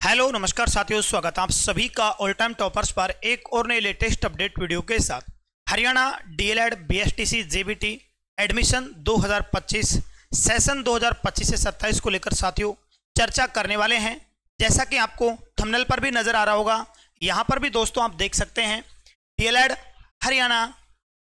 Hello नमस्कार साथियों, स्वागत आप सभी का ऑल टाइम टॉपर्स पर एक और नए लेटेस्ट अपडेट वीडियो के साथ। Haryana DElEd BSTC JBT admission 2025 session 2025 से 27 को लेकर साथियों चर्चा करने वाले हैं। जैसा कि आपको थंबनेल पर भी नजर आ रहा होगा, यहाँ पर भी दोस्तों आप देख सकते हैं DElEd Haryana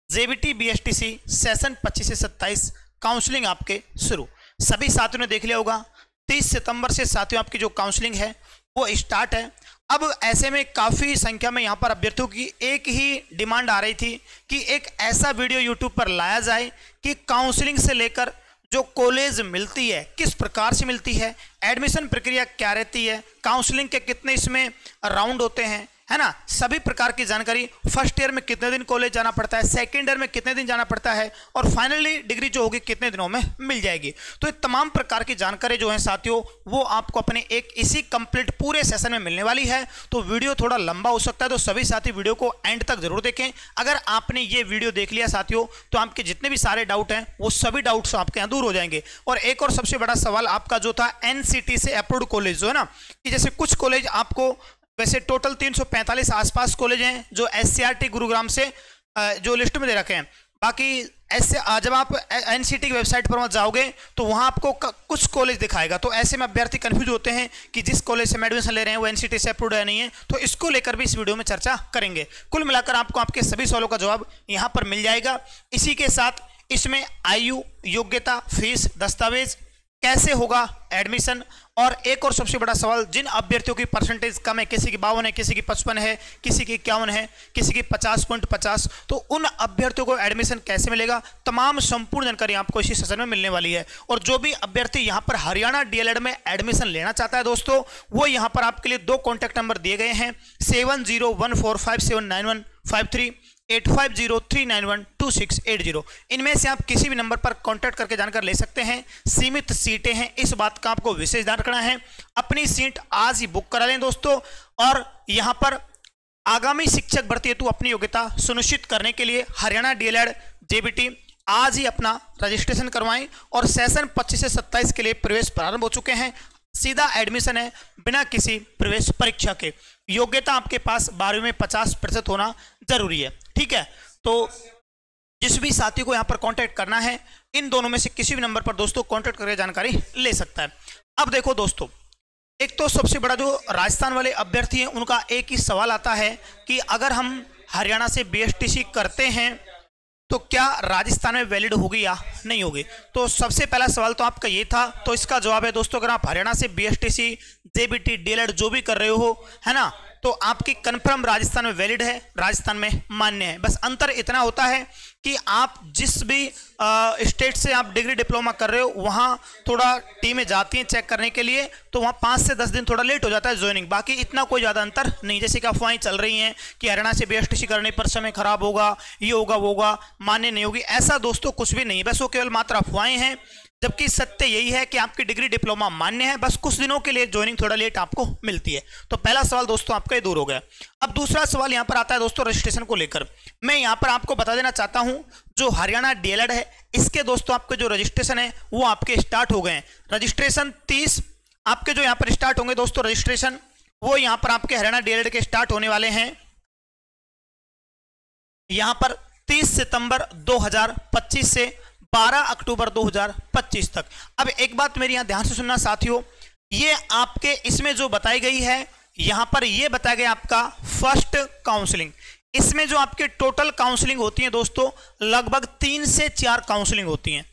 JBT BSTC session 25 से 27 काउंसलिंग आपके शुरू। सभी साथियों ने देख लिया होगा 30 सितंबर से साथियों आपकी जो काउंसलिंग है वो स्टार्ट है। अब ऐसे में काफ़ी संख्या में यहाँ पर अभ्यर्थियों की एक ही डिमांड आ रही थी कि एक ऐसा वीडियो यूट्यूब पर लाया जाए कि काउंसलिंग से लेकर जो कॉलेज मिलती है किस प्रकार से मिलती है, एडमिशन प्रक्रिया क्या रहती है, काउंसलिंग के कितने इसमें राउंड होते हैं, है ना, सभी प्रकार की जानकारी। फर्स्ट ईयर में कितने दिन कॉलेज जाना पड़ता है, सेकंड ईयर में कितने दिन जाना पड़ता है और फाइनली डिग्री जो होगी कितने दिनों में मिल जाएगी। तो ये तमाम प्रकार की जानकारी जो है साथियों वो आपको अपने एक इसी कंप्लीट पूरे सेशन में मिलने वाली है। तो वीडियो थोड़ा लंबा हो सकता है, तो सभी साथी वीडियो को एंड तक जरूर देखें। अगर आपने ये वीडियो देख लिया साथियों तो आपके जितने भी सारे डाउट हैं वो सभी डाउट्स आपके यहाँ दूर हो जाएंगे। और एक और सबसे बड़ा सवाल आपका जो था एनसीटी से अप्रूव्ड कॉलेज जो है ना, कि जैसे कुछ कॉलेज आपको वैसे टोटल 345 आसपास कॉलेज हैं जो एससीईआरटी गुरुग्राम से जो लिस्ट में दे रखे हैं। बाकी ऐसे जब आप एनसीटी की वेबसाइट पर जाओगे तो वहाँ आपको कुछ कॉलेज दिखाएगा, तो ऐसे में अभ्यर्थी कंफ्यूज होते हैं कि जिस कॉलेज से हम एडमिशन ले रहे हैं वो एनसीटी से अप्रूव्ड है नहीं है। तो इसको लेकर भी इस वीडियो में चर्चा करेंगे। कुल मिलाकर आपको आपके सभी सवालों का जवाब यहाँ पर मिल जाएगा। इसी के साथ इसमें आयु, योग्यता, फीस, दस्तावेज, कैसे होगा एडमिशन, और एक और सबसे बड़ा सवाल जिन अभ्यर्थियों की परसेंटेज कम है, किसी की 52 है, किसी की 55 है, किसी की 51 है, किसी की 50.50, तो उन अभ्यर्थियों को एडमिशन कैसे मिलेगा, तमाम संपूर्ण जानकारी आपको इसी सेशन में मिलने वाली है। और जो भी अभ्यर्थी यहां पर हरियाणा डीएलएड में एडमिशन लेना चाहता है दोस्तों, वो यहां पर आपके लिए दो कॉन्टैक्ट नंबर दिए गए हैं 7014579153 8503912680। इनमें से आप किसी भी नंबर पर कांटेक्ट करके जानकर ले सकते हैं। सीमित सीटें हैं, इस बात का आपको विशेष ध्यान रखना है। अपनी सीट आज ही बुक करा लें दोस्तों। और यहां पर आगामी शिक्षक भर्ती हेतु अपनी योग्यता सुनिश्चित करने के लिए हरियाणा डीएलएड जेबीटी आज ही अपना रजिस्ट्रेशन करवाएं। और सेशन 25 से 27 के लिए प्रवेश प्रारंभ हो चुके हैं। सीधा एडमिशन है बिना किसी प्रवेश परीक्षा के। योग्यता आपके पास 12वीं में 50% होना जरूरी है, ठीक है। तो जिस भी साथी को यहां पर कांटेक्ट करना है इन दोनों में से किसी भी नंबर पर दोस्तों कांटेक्ट करके जानकारी ले सकता है। अब देखो दोस्तों, एक तो सबसे बड़ा जो राजस्थान वाले अभ्यर्थी हैं उनका एक ही सवाल आता है कि अगर हम हरियाणा से बीएसटीसी करते हैं तो क्या राजस्थान में वैलिड होगी या नहीं होगी। तो सबसे पहला सवाल तो आपका ये था, तो इसका जवाब है दोस्तों, अगर आप हरियाणा से बीएसटीसी जेबीटी डीएलएड जो भी कर रहे हो, है ना, तो आपकी कंफर्म राजस्थान में वैलिड है, राजस्थान में मान्य है। बस अंतर इतना होता है कि आप जिस भी स्टेट से आप डिग्री डिप्लोमा कर रहे हो वहाँ थोड़ा टीमें जाती हैं चेक करने के लिए, तो वहाँ 5 से 10 दिन थोड़ा लेट हो जाता है ज्वाइनिंग। बाकी इतना कोई ज़्यादा अंतर नहीं। जैसे कि अफवाहें चल रही हैं कि हरियाणा से बीएसटीसी करने पर समय खराब होगा, ये होगा वो होगा, मान्य नहीं होगी, ऐसा दोस्तों कुछ भी नहीं। बस वो केवल मात्र अफवाहें हैं, जबकि सत्य यही है कि आपकी डिग्री डिप्लोमा मान्य है, बस कुछ दिनों के लिए ज्वाइनिंग थोड़ा लेट आपको मिलती है। तो पहला सवाल दोस्तों आपका ये दूर हो गया। अब दूसरा सवाल यहां पर आता है दोस्तों रजिस्ट्रेशन को लेकर। मैं यहां पर आपको बता देना चाहता हूं जो हरियाणा डीएलएड है इसके दोस्तों आपके जो रजिस्ट्रेशन है वो आपके स्टार्ट हो गए हैं। रजिस्ट्रेशन 30 आपके जो यहां पर स्टार्ट होंगे दोस्तों रजिस्ट्रेशन, वो यहां पर आपके हरियाणा डीएलएड के स्टार्ट होने वाले हैं यहां पर 30 सितंबर 2025 से 12 अक्टूबर 2025 तक। अब एक बात मेरी यहां ध्यान से सुनना साथियों, ये आपके इसमें जो बताई गई है यहां पर ये बताया गया आपका फर्स्ट काउंसलिंग। इसमें जो आपके टोटल काउंसलिंग होती है दोस्तों लगभग 3 से 4 काउंसलिंग होती हैं।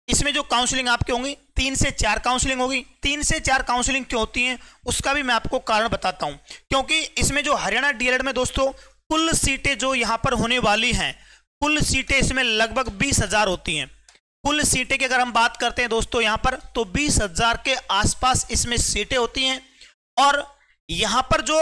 इसमें जो काउंसलिंग आपकी होंगी 3 से 4 काउंसलिंग होगी। 3 से 4 काउंसलिंग क्यों होती हैं उसका भी मैं आपको कारण बताता हूं, क्योंकि इसमें जो हरियाणा डीएलएड में दोस्तों कुल सीटें जो यहां पर होने वाली हैं, कुल सीटें इसमें लगभग 20,000 होती हैं। कुल सीटें की अगर हम बात करते हैं दोस्तों यहां पर तो 20,000 के आसपास इसमें सीटें होती हैं। और यहां पर जो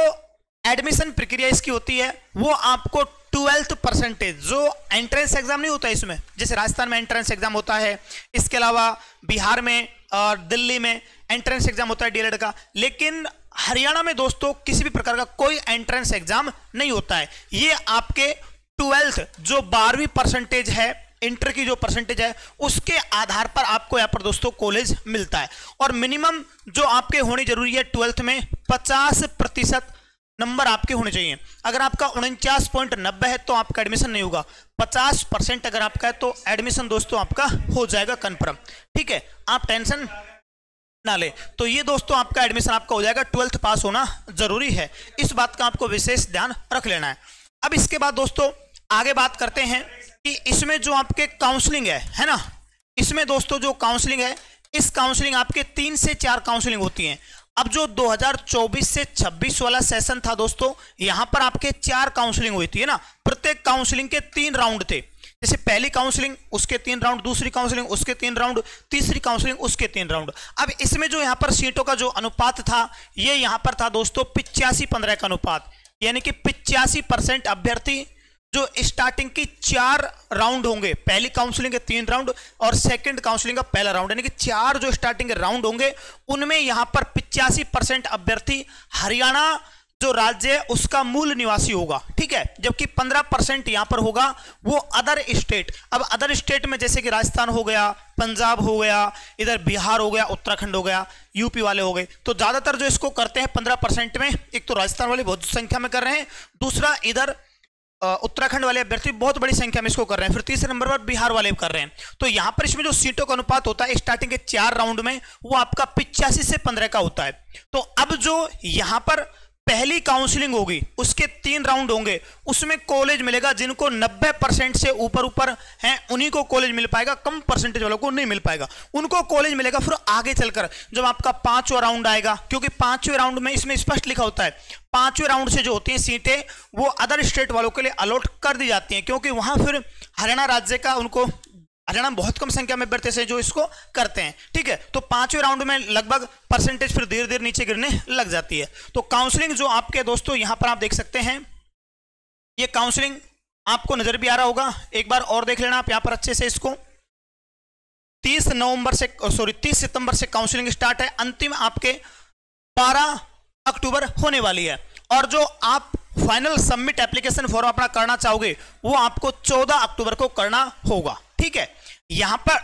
एडमिशन प्रक्रिया इसकी होती है वो आपको 12th परसेंटेज, जो एंट्रेंस एग्जाम नहीं होता है इसमें, जैसे राजस्थान में एंट्रेंस एग्जाम होता है, इसके अलावा बिहार में और दिल्ली में एंट्रेंस एग्जाम होता है डीएलएड का, लेकिन हरियाणा में दोस्तों किसी भी प्रकार का कोई एंट्रेंस एग्जाम नहीं होता है। ये आपके 12th जो 12वीं परसेंटेज है, इंटर की जो परसेंटेज है उसके आधार पर आपको यहाँ पर दोस्तों कॉलेज मिलता है। और मिनिमम जो आपके होनी जरूरी है 12th में 50% नंबर आपके होने चाहिए। अगर आपका 49.90 है तो आपका एडमिशन नहीं होगा। 50% अगर आपका है तो एडमिशन दोस्तों आपका हो जाएगा कन्फर्म। ठीक है, आप टेंशन ना ले। तो ये दोस्तों आपका एडमिशन आपका हो जाएगा। 12th पास होना जरूरी है, इस बात का आपको विशेष ध्यान रख लेना है। अब इसके बाद दोस्तों आगे बात करते हैं कि इसमें जो आपके काउंसलिंग है ना, इसमें दोस्तों जो काउंसलिंग है, इस काउंसलिंग आपके 3 से 4 काउंसलिंग होती हैं। अब जो 2024 से 26 वाला सेशन था दोस्तों, यहां पर आपके 4 काउंसलिंग हुई थी, है ना। प्रत्येक काउंसलिंग के 3 राउंड थे। जैसे पहली काउंसलिंग उसके 3 राउंड, दूसरी काउंसलिंग उसके 3 राउंड, तीसरी काउंसलिंग उसके 3 राउंड। अब इसमें जो यहां पर सीटों का जो अनुपात था, ये यहां पर था दोस्तों 85-15 का अनुपात, यानी कि 85% अभ्यर्थी जो स्टार्टिंग की 4 राउंड होंगे, पहली काउंसलिंग के 3 राउंड और सेकंड काउंसलिंग का पहला राउंड, यानी कि 4 जो स्टार्टिंग के राउंड होंगे, उनमें यहां पर 85% अभ्यर्थी हरियाणा जो राज्य है उसका मूल निवासी होगा। ठीक है, जबकि 15% यहां पर होगा वो अदर स्टेट। अब अदर स्टेट में जैसे कि राजस्थान हो गया, पंजाब हो गया, इधर बिहार हो गया, उत्तराखंड हो गया, यूपी वाले हो गए। तो ज्यादातर जो इसको करते हैं 15% में, एक तो राजस्थान वाले बहुत संख्या में कर रहे हैं, दूसरा इधर उत्तराखंड वाले अभ्यर्थी बहुत बड़ी संख्या में इसको कर रहे हैं, फिर तीसरे नंबर पर बिहार वाले कर रहे हैं। तो यहां पर इसमें जो सीटों का अनुपात होता है स्टार्टिंग के 4 राउंड में, वो आपका 85 से 15 का होता है। तो अब जो यहां पर पहली काउंसलिंग होगी उसके 3 राउंड होंगे, उसमें कॉलेज मिलेगा जिनको 90% से ऊपर हैं, उन्हीं को कॉलेज मिल पाएगा, कम परसेंटेज वालों को नहीं मिल पाएगा, उनको कॉलेज मिलेगा। फिर आगे चलकर जब आपका 5वां राउंड आएगा, क्योंकि 5वें राउंड में इसमें स्पष्ट लिखा होता है 5वें राउंड से जो होती हैं सीटें वो अदर स्टेट वालों के लिए अलॉट कर दी जाती हैं, क्योंकि वहां फिर हरियाणा राज्य का उनको, हरियाणा में बहुत कम संख्या में अभ्यर्थी से जो इसको करते हैं। ठीक है, तो 5वें राउंड में लगभग परसेंटेज फिर धीरे धीरे नीचे गिरने लग जाती है। तो काउंसलिंग जो आपके दोस्तों यहां पर आप देख सकते हैं, ये काउंसलिंग आपको नजर भी आ रहा होगा, एक बार और देख लेना आप यहां पर अच्छे से इसको। 30 सितंबर से काउंसलिंग स्टार्ट है, अंतिम आपके 12 अक्टूबर होने वाली है। और जो आप फाइनल सबमिट एप्लीकेशन फॉर्म अपना करना चाहोगे वो आपको 14 अक्टूबर को करना होगा। ठीक है, यहां पर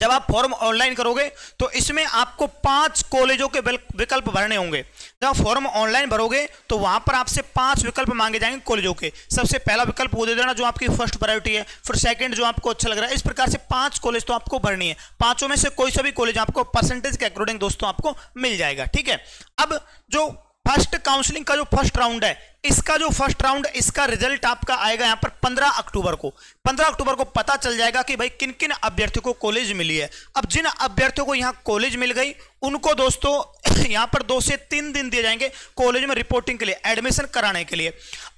जब आप फॉर्म ऑनलाइन करोगे तो इसमें आपको 5 कॉलेजों के विकल्प भरने होंगे। जब आप फॉर्म ऑनलाइन भरोगे तो वहां पर आपसे 5 विकल्प मांगे जाएंगे कॉलेजों के। सबसे पहला विकल्प वो दे देना जो आपकी फर्स्ट प्रायोरिटी है, फिर सेकंड जो आपको अच्छा लग रहा है। इस प्रकार से 5 कॉलेज तो आपको भरनी है, 5 में से कोई सा भी कॉलेज आपको परसेंटेज के अकॉर्डिंग दोस्तों आपको मिल जाएगा। ठीक है, अब जो फर्स्ट काउंसलिंग का जो फर्स्ट राउंड है, इसका जो फर्स्ट राउंड, इसका रिजल्ट आपका आएगा यहां पर 15 अक्टूबर को। 15 अक्टूबर को पता चल जाएगा कि भाई किन किन अभ्यर्थियों को कॉलेज मिली है। अब जिन अभ्यर्थियों को यहां कॉलेज मिल गई उनको दोस्तों यहां पर 2 से 3 दिन दिए जाएंगे कॉलेज में रिपोर्टिंग के लिए, एडमिशन कराने के लिए।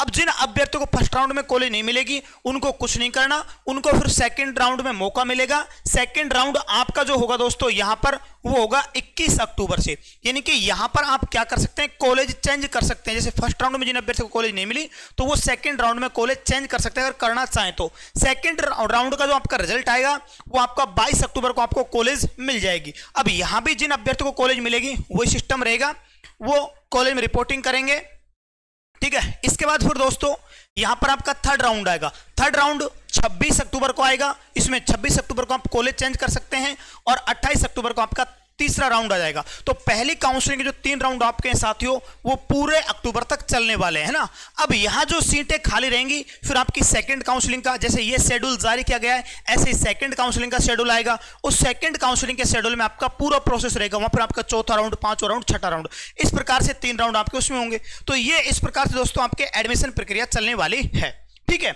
अब जिन अभ्यर्थियों को फर्स्ट राउंड में कॉलेज नहीं मिलेगी उनको कुछ नहीं करना, उनको फिर सेकंड राउंड में मौका मिलेगा। सेकंड राउंड आपका जो होगा दोस्तों यहां पर वो होगा 21 अक्टूबर से, यानी कि यहां पर आप क्या कर सकते हैं, कॉलेज चेंज कर सकते हैं। जैसे फर्स्ट राउंड में जिन अभ्यर्थियों को कॉलेज नहीं मिली तो वो सेकंड राउंड में कॉलेज चेंज कर सकते हैं अगर करना चाहें तो। सेकंड राउंड का जो आपका रिजल्ट आएगा वो आपका 22 अक्टूबर को आपको कॉलेज मिल जाएगी। अब यहां भी जिन अभ्यर्थियों को कॉलेज मिलेगी वही सिस्टम रहेगा, वो कॉलेज में रिपोर्टिंग करेंगे। ठीक है, इसके बाद फिर दोस्तों यहां पर आपका थर्ड राउंड आएगा। थर्ड राउंड 26 अक्टूबर को आएगा। इसमें 26 अक्टूबर को आप कॉलेज चेंज कर सकते हैं और 28 अक्टूबर को आपका तीसरा राउंड आ जाएगा। तो पहली काउंसलिंग के जो 3 राउंड आपके साथियों वो पूरे अक्टूबर तक चलने वाले हैं ना। अब यहां जो सीटें खाली रहेंगी फिर आपकी सेकंड काउंसलिंग का, जैसे ये शेड्यूल जारी किया गया है ऐसे ही सेकंड काउंसलिंग का शेड्यूल आएगा। उस सेकंड काउंसलिंग के शेड्यूल में आपका पूरा प्रोसेस रहेगा, वहां पर आपका चौथा राउंड, 5वां राउंड, 6ठा राउंड, इस प्रकार से 3 राउंड आपके उसमें होंगे। तो ये इस प्रकार से दोस्तों आपके एडमिशन प्रक्रिया चलने वाली है। ठीक है,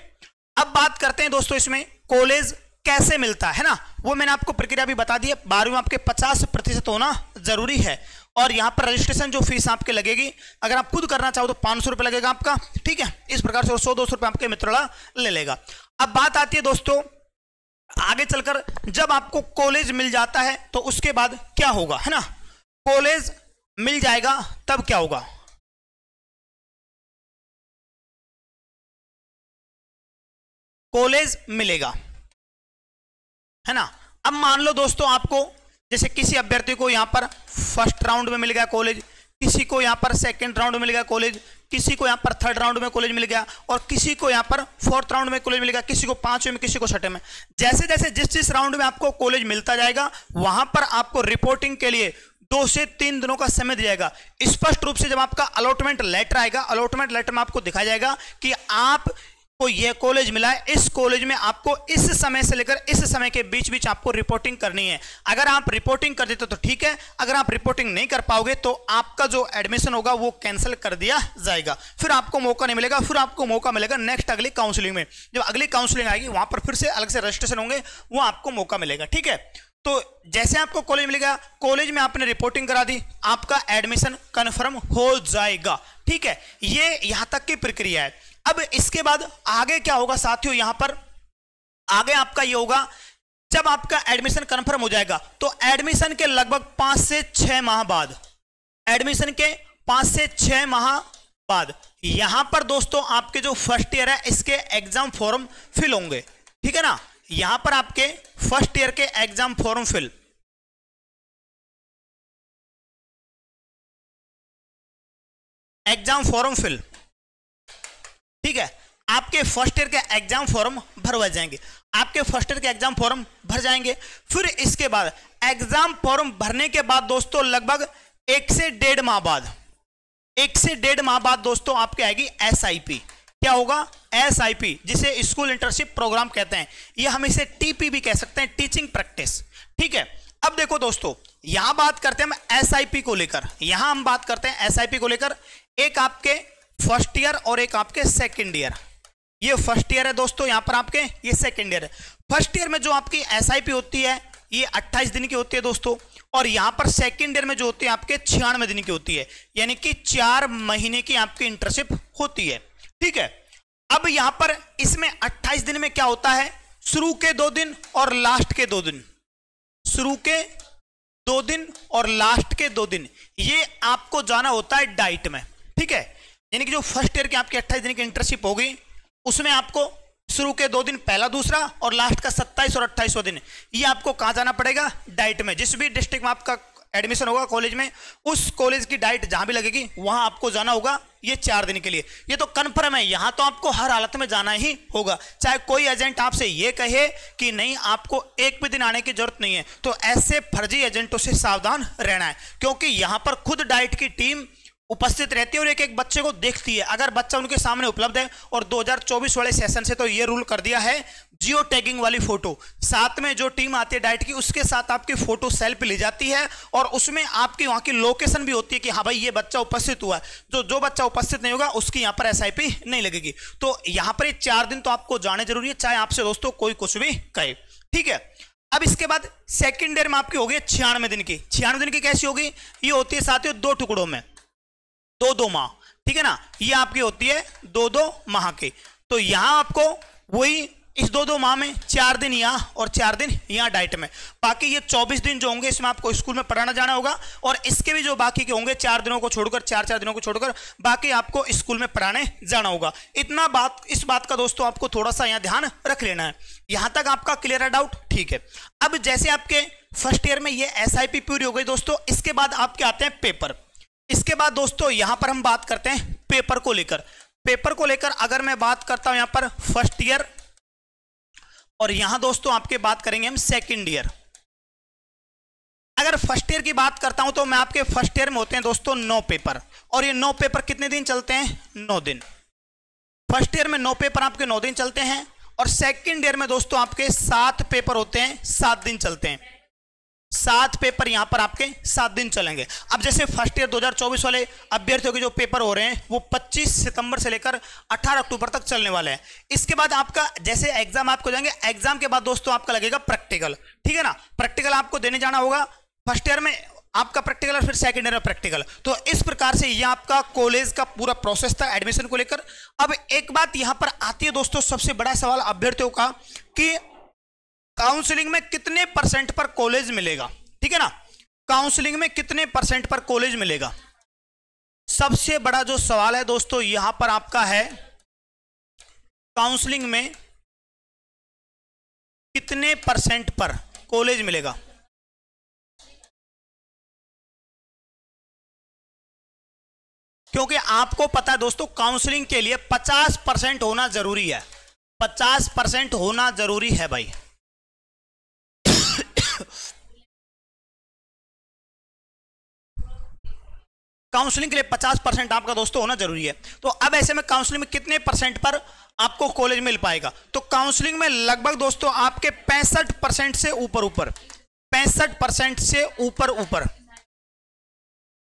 अब बात करते हैं दोस्तों इसमें कॉलेज कैसे मिलता है ना, वो मैंने आपको प्रक्रिया भी बता दी है। 12वीं में आपके 50% होना जरूरी है और यहां पर रजिस्ट्रेशन जो फीस आपके लगेगी, अगर आप खुद करना चाहो तो 500 रुपए लगेगा आपका। ठीक है, इस प्रकार से 100-200 रुपए आपके मित्रला ले लेगा। अब बात आती है दोस्तों आगे चलकर, जब आपको कॉलेज मिल जाता है तो उसके बाद क्या होगा, है ना। कॉलेज मिल जाएगा तब क्या होगा, कॉलेज मिलेगा, है ना। अब मान लो दोस्तों आपको, जैसे किसी अभ्यर्थी को यहां पर फर्स्ट राउंड में मिल गया कॉलेज, किसी को यहां पर सेकंड राउंड में मिल गया कॉलेज, किसी को यहां पर थर्ड राउंड में कॉलेज मिल गया और किसी को यहां पर फोर्थ राउंड में कॉलेज मिल गया, किसी को 5वें में, किसी को 6ठे में। जैसे जैसे जिस राउंड में आपको कॉलेज मिलता जाएगा वहां पर आपको रिपोर्टिंग के लिए 2 से 3 दिनों का समय दिया जाएगा। स्पष्ट रूप से जब आपका अलॉटमेंट लेटर आएगा, अलॉटमेंट लेटर में आपको दिखाया जाएगा कि आप को यह कॉलेज मिला है, इस कॉलेज में आपको इस समय से लेकर इस समय के बीच बीच आपको रिपोर्टिंग करनी है। अगर आप रिपोर्टिंग कर देते तो ठीक है, अगर आप रिपोर्टिंग नहीं कर पाओगे तो आपका जो एडमिशन होगा वो कैंसिल कर दिया जाएगा, फिर आपको मौका नहीं मिलेगा, फिर आपको मौका मिलेगा नेक्स्ट अगली काउंसलिंग में। जब अगली काउंसलिंग आएगी वहां पर फिर से अलग से रजिस्ट्रेशन होंगे, वो आपको मौका मिलेगा। ठीक है, तो जैसे आपको कॉलेज मिलेगा, कॉलेज में आपने रिपोर्टिंग करा दी, आपका एडमिशन कंफर्म हो जाएगा। ठीक है, ये यहां तक की प्रक्रिया है। अब इसके बाद आगे क्या होगा साथियों, यहां पर आगे आपका ये होगा, जब आपका एडमिशन कंफर्म हो जाएगा तो एडमिशन के लगभग 5 से 6 माह बाद, एडमिशन के 5 से 6 माह बाद यहां पर दोस्तों आपके जो फर्स्ट ईयर है इसके एग्जाम फॉर्म फिल होंगे। ठीक है ना, यहां पर आपके फर्स्ट ईयर के exam form fill, exam form fill, ठीक है, आपके फर्स्ट ईयर के एग्जाम फॉर्म भरवाए जाएंगे, आपके फर्स्ट ईयर के एग्जाम फॉर्म भर जाएंगे। फिर इसके बाद एग्जाम फॉर्म भरने के बाद दोस्तों लगभग 1 से 1.5 माह बाद, 1 से 1.5 माह बाद दोस्तों आपके आएगी SIP। क्या होगा? SIP, जिसे स्कूल इंटर्नशिप प्रोग्राम कहते हैं, या हम इसे TP भी कह सकते हैं, टीचिंग प्रैक्टिस। ठीक है, अब देखो दोस्तों, यहां बात करते हैं हम SIP को लेकर, यहां हम बात करते हैं SIP को लेकर। एक आपके फर्स्ट ईयर और एक आपके सेकंड ईयर, ये फर्स्ट ईयर है दोस्तों, यहां पर आपके ये सेकंड ईयर है। फर्स्ट ईयर में जो आपकी SIP होती है ये 28 दिन की होती है दोस्तों, और यहां पर सेकंड ईयर में जो होती है आपके 96 दिन की होती है, यानी कि 4 महीने की आपकी इंटर्नशिप होती है। ठीक है, अब यहां पर इसमें 28 दिन में क्या होता है, शुरू के 2 दिन और लास्ट के 2 दिन, शुरू के 2 दिन और लास्ट के 2 दिन ये आपको जाना होता है डाइट में। ठीक है, यानी कि जो फर्स्ट ईयर की आपकी 28 दिन की इंटर्नशिप होगी उसमें आपको शुरू के 2 दिन पहला दूसरा और लास्ट का 27 और 28वां दिन ये आपको कहां जाना पड़ेगा, डाइट में। जिस भी डिस्ट्रिक्ट में आपका एडमिशन होगा कॉलेज में, उस कॉलेज की डाइट जहां भी लगेगी वहां आपको जाना होगा ये 4 दिन के लिए। ये तो कन्फर्म है, यहां तो आपको हर हालत में जाना ही होगा, चाहे कोई एजेंट आपसे ये कहे कि नहीं आपको एक भी दिन आने की जरूरत नहीं है, तो ऐसे फर्जी एजेंटों से सावधान रहना है, क्योंकि यहां पर खुद डाइट की टीम उपस्थित रहती है और एक एक बच्चे को देखती है। अगर बच्चा उनके सामने उपलब्ध है, और 2024 वाले सेशन से तो ये रूल कर दिया है, जियो टैगिंग वाली फोटो साथ में जो टीम आती है डाइट की उसके साथ आपकी फोटो सेल्फी ली जाती है, और उसमें आपकी वहां की लोकेशन भी होती है कि हाँ भाई ये बच्चा उपस्थित हुआ है। जो बच्चा उपस्थित नहीं होगा उसकी यहाँ पर SIP नहीं लगेगी। तो यहाँ पर 4 दिन तो आपको जाने जरूरी है, चाहे आपसे दोस्तों कोई कुछ भी कहे। ठीक है, अब इसके बाद सेकेंड ईयर में आपकी होगी 96 दिन की। 96 दिन की कैसी होगी, ये होती है साथियों 2 टुकड़ों में, 2-2 माह। ठीक है ना, ये आपकी होती है 2-2 माह की। तो यहां आपको वही इस 2-2 माह में 4 दिन यहां और 4 दिन यहां डाइट में, बाकी ये 24 दिन जो होंगे इसमें आपको स्कूल में पढ़ाना जाना होगा, और इसके भी जो बाकी के होंगे 4 दिनों को छोड़कर, 4-4 दिनों को छोड़कर बाकी आपको स्कूल में पढ़ाने जाना होगा। इतना बात, इस बात का दोस्तों आपको थोड़ा सा यहां ध्यान रख लेना है। यहां तक आपका क्लियर है डाउट? ठीक है, अब जैसे आपके फर्स्ट ईयर में ये SIP पूरी हो गई दोस्तों, इसके बाद आपके आते हैं पेपर। इसके बाद दोस्तों यहां पर हम बात करते हैं पेपर को लेकर। पेपर को लेकर अगर मैं बात करता हूं यहां पर फर्स्ट ईयर, और यहां दोस्तों आपके बात करेंगे हम सेकंड ईयर। अगर फर्स्ट ईयर की बात करता हूं तो मैं आपके फर्स्ट ईयर में होते हैं दोस्तों 9 पेपर, और ये 9 पेपर कितने दिन चलते हैं, 9 दिन। फर्स्ट ईयर में 9 पेपर आपके 9 दिन चलते हैं, और सेकंड ईयर में दोस्तों आपके 7 पेपर होते हैं, 7 दिन चलते हैं। 7 पेपर यहां पर आपके 7 दिन चलेंगे। अब जैसे फर्स्ट ईयर 2024 वाले अभ्यर्थियों के जो पेपर हो रहे हैं वो 25 सितंबर से लेकर 18 अक्टूबर तक चलने वाले हैं। इसके बाद आपका जैसे एग्जाम आपको जाएंगे, एग्जाम के बाद दोस्तों आपका लगेगा प्रैक्टिकल। ठीक है ना, प्रैक्टिकल आपको देने जाना होगा, फर्स्ट ईयर में आपका प्रैक्टिकल और फिर सेकंड ईयर में प्रैक्टिकल। तो इस प्रकार से ये आपका कॉलेज का पूरा प्रोसेस था एडमिशन को लेकर। अब एक बात यहां पर आती है दोस्तों, सबसे बड़ा सवाल अभ्यर्थियों का कि काउंसलिंग में कितने % पर कॉलेज मिलेगा। ठीक है ना, काउंसलिंग में कितने % पर कॉलेज मिलेगा, सबसे बड़ा जो सवाल है दोस्तों यहां पर आपका है, काउंसलिंग में कितने % पर कॉलेज मिलेगा। क्योंकि आपको पता है दोस्तों काउंसलिंग के लिए 50% होना जरूरी है, 50% होना जरूरी है भाई। काउंसलिंग के लिए 50% आपका दोस्तों होना जरूरी है। तो अब ऐसे में काउंसलिंग में कितने परसेंट पर आपको कॉलेज मिल पाएगा? तो काउंसलिंग में लगभग दोस्तों आपके 65% से ऊपर 65% से ऊपर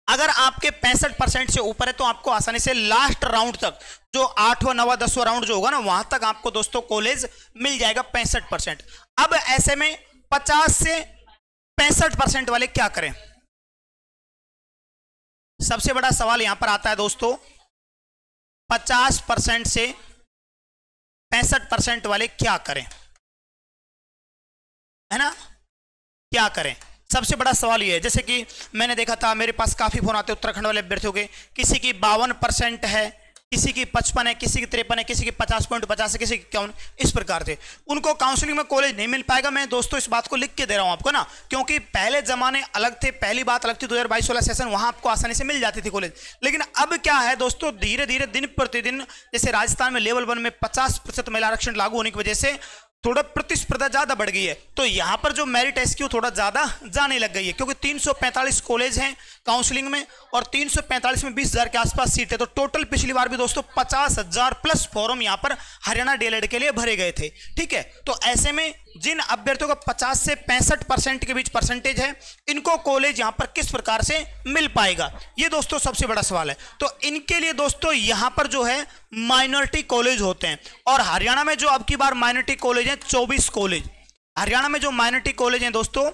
अगर आपके 65% से ऊपर है तो आपको आसानी से लास्ट राउंड तक, जो 8वां 9वां 10वां राउंड जो होगा ना, वहां तक आपको दोस्तों कॉलेज मिल जाएगा 65%। अब ऐसे में 50 से 65% वाले क्या करें? सबसे बड़ा सवाल यहां पर आता है दोस्तों, 50% से 65% वाले क्या करें, है ना? क्या करें? सबसे बड़ा सवाल ये है। जैसे कि मैंने देखा था, मेरे पास काफी फोन आते उत्तराखंड वाले अभ्यर्थियों के, किसी की 52% है, किसी की 55 है, किसी की 53 है, किसी की 50.50 है, किसी की 51, इस प्रकार से उनको काउंसलिंग में कॉलेज नहीं मिल पाएगा। मैं दोस्तों इस बात को लिख के दे रहा हूं आपको ना, क्योंकि पहले जमाने अलग थे, पहली बात अलग थी, 2022 वाला सेशन, वहां आपको आसानी से मिल जाती थी कॉलेज। लेकिन अब क्या है दोस्तों, धीरे धीरे दिन प्रतिदिन, जैसे राजस्थान में लेवल 1 में 50% महिला आरक्षण लागू होने की वजह से थोड़ा प्रतिस्पर्धा ज्यादा बढ़ गई है, तो यहां पर जो मेरिट है इसकी थोड़ा ज्यादा जाने लग गई है, क्योंकि 345 कॉलेज हैं काउंसलिंग में और 345 में 20,000 के आसपास सीट है। तो टोटल पिछली बार भी दोस्तों 50,000 प्लस फॉर्म यहां पर हरियाणा डीएलएड के लिए भरे गए थे। ठीक है, तो ऐसे में जिन अभ्यर्थियों का 50 से 65% के बीच परसेंटेज है, इनको कॉलेज यहां पर किस प्रकार से मिल पाएगा, ये दोस्तों सबसे बड़ा सवाल है। तो इनके लिए दोस्तों यहां पर जो है माइनॉरिटी कॉलेज होते हैं, और हरियाणा में जो अब की बार माइनॉरिटी कॉलेज है 24 कॉलेज, हरियाणा में जो माइनॉरिटी कॉलेज हैं दोस्तों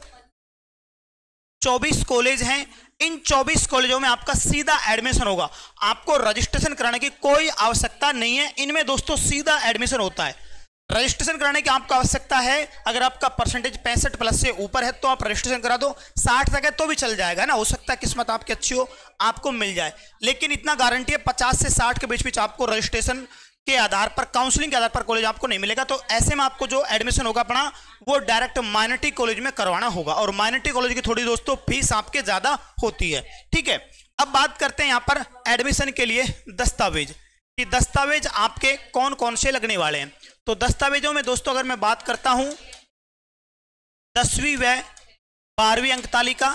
24 कॉलेज हैं। इन 24 कॉलेजों में आपका सीधा एडमिशन होगा, आपको रजिस्ट्रेशन कराने की कोई आवश्यकता नहीं है। इनमें दोस्तों सीधा एडमिशन होता है। रजिस्ट्रेशन कराने की आपको आवश्यकता है, अगर आपका परसेंटेज 65 प्लस से ऊपर है तो आप रजिस्ट्रेशन करा दो, 60 तक है तो भी चल जाएगा ना, हो सकता है किस्मत आपकी अच्छी हो, आपको मिल जाए। लेकिन इतना गारंटी है 50 से 60 के बीच आपको रजिस्ट्रेशन के आधार पर, काउंसलिंग के आधार पर कॉलेज आपको नहीं मिलेगा। तो ऐसे में आपको जो एडमिशन होगा अपना, वो डायरेक्ट माइनॉरिटी कॉलेज में करवाना होगा, और माइनॉरिटी कॉलेज की थोड़ी दोस्तों फीस आपके ज्यादा होती है। ठीक है, अब बात करते हैं यहां पर एडमिशन के लिए दस्तावेज, कि दस्तावेज आपके कौन कौन से लगने वाले हैं। तो दस्तावेजों में दोस्तों अगर मैं बात करता हूं, 10वीं व 12वीं अंक तालिका,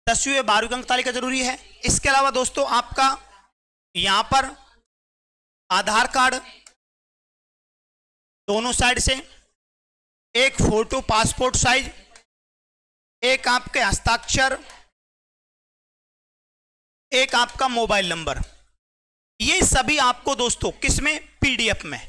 10वीं व 12वीं अंक तालिका जरूरी है। इसके अलावा दोस्तों आपका यहां पर आधार कार्ड दोनों साइड से, एक फोटो पासपोर्ट साइज, एक आपके हस्ताक्षर, एक आपका मोबाइल नंबर, ये सभी आपको दोस्तों किसमें, पीडीएफ में,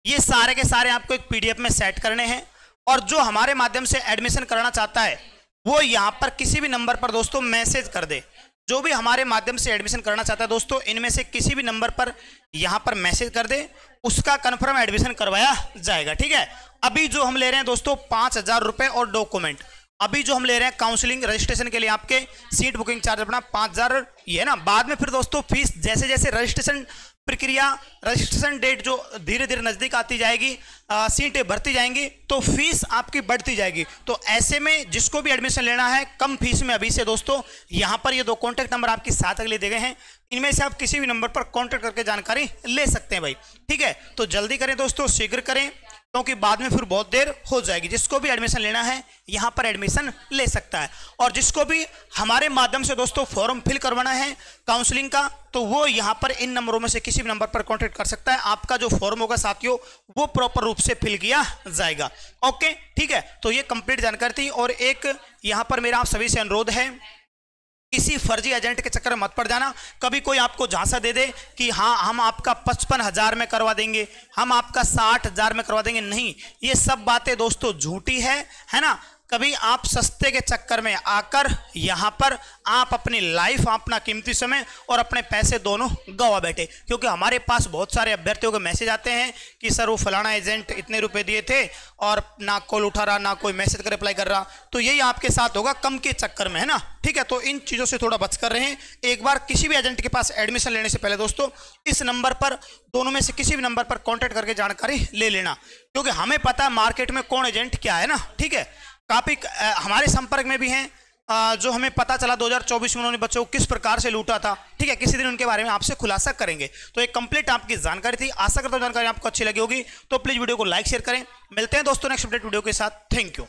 ये सारे के सारे आपको एक पीडीएफ में सेट करने हैं। और जो हमारे माध्यम से एडमिशन करना चाहता है वो यहां पर किसी भी नंबर पर दोस्तों मैसेज कर दे। जो भी हमारे माध्यम से एडमिशन करना चाहता है दोस्तों, इनमें से किसी भी नंबर पर यहां पर मैसेज कर दे, उसका कंफर्म एडमिशन करवाया जाएगा। ठीक है, अभी जो हम ले रहे हैं दोस्तों 5,000 रुपए और डॉक्यूमेंट, अभी जो हम ले रहे हैं काउंसलिंग रजिस्ट्रेशन के लिए आपके सीट बुकिंग चार्ज अपना 5,000, ये है ना। बाद में फिर दोस्तों फीस जैसे जैसे रजिस्ट्रेशन प्रक्रिया, रजिस्ट्रेशन डेट जो धीरे धीरे नजदीक आती जाएगी, सीटें भरती जाएंगी, तो फीस आपकी बढ़ती जाएगी। तो ऐसे में जिसको भी एडमिशन लेना है कम फीस में अभी से दोस्तों, यहां पर ये 2 कॉन्टैक्ट नंबर आपके साथ अगले दिए गए हैं, इनमें से आप किसी भी नंबर पर कॉन्टैक्ट करके जानकारी ले सकते हैं भाई। ठीक है, तो जल्दी करें दोस्तों, शीघ्र करें, क्योंकि बाद में फिर बहुत देर हो जाएगी। जिसको भी एडमिशन लेना है यहां पर एडमिशन ले सकता है, और जिसको भी हमारे माध्यम से दोस्तों फॉर्म फिल करवाना है काउंसलिंग का, तो वो यहां पर इन नंबरों में से किसी भी नंबर पर कांटेक्ट कर सकता है। आपका जो फॉर्म होगा साथियों वो प्रॉपर रूप से फिल किया जाएगा। ओके, ठीक है, तो ये कंप्लीट जानकारी थी। और एक यहां पर मेरा आप सभी से अनुरोध है, किसी फर्जी एजेंट के चक्कर में मत पड़ जाना। कभी कोई आपको झांसा दे दे कि हाँ हम आपका 55,000 में करवा देंगे, हम आपका 60,000 में करवा देंगे, नहीं, ये सब बातें दोस्तों झूठी है ना। कभी आप सस्ते के चक्कर में आकर यहां पर आप अपनी लाइफ, अपना कीमती समय और अपने पैसे दोनों गवा बैठे। क्योंकि हमारे पास बहुत सारे अभ्यर्थियों के मैसेज आते हैं कि सर वो फलाना एजेंट इतने रुपए दिए थे और ना कॉल उठा रहा, ना कोई मैसेज का रिप्लाई कर रहा। तो यही आपके साथ होगा कम के चक्कर में, है ना। ठीक है, तो इन चीज़ों से थोड़ा बच कर रहें। एक बार किसी भी एजेंट के पास एडमिशन लेने से पहले दोस्तों इस नंबर पर, दोनों में से किसी भी नंबर पर कॉन्टैक्ट करके जानकारी ले लेना, क्योंकि हमें पता है मार्केट में कौन एजेंट क्या है ना। ठीक है, काफी हमारे संपर्क में भी हैं जो हमें पता चला 2024 में उन्होंने बच्चों को किस प्रकार से लूटा था। ठीक है, किसी दिन उनके बारे में आपसे खुलासा करेंगे। तो एक कंप्लीट आपकी जानकारी थी, आशा करता हूं जानकारी आपको अच्छी लगी होगी। तो प्लीज वीडियो को लाइक शेयर करें। मिलते हैं दोस्तों नेक्स्ट अपडेट वीडियो के साथ। Thank you.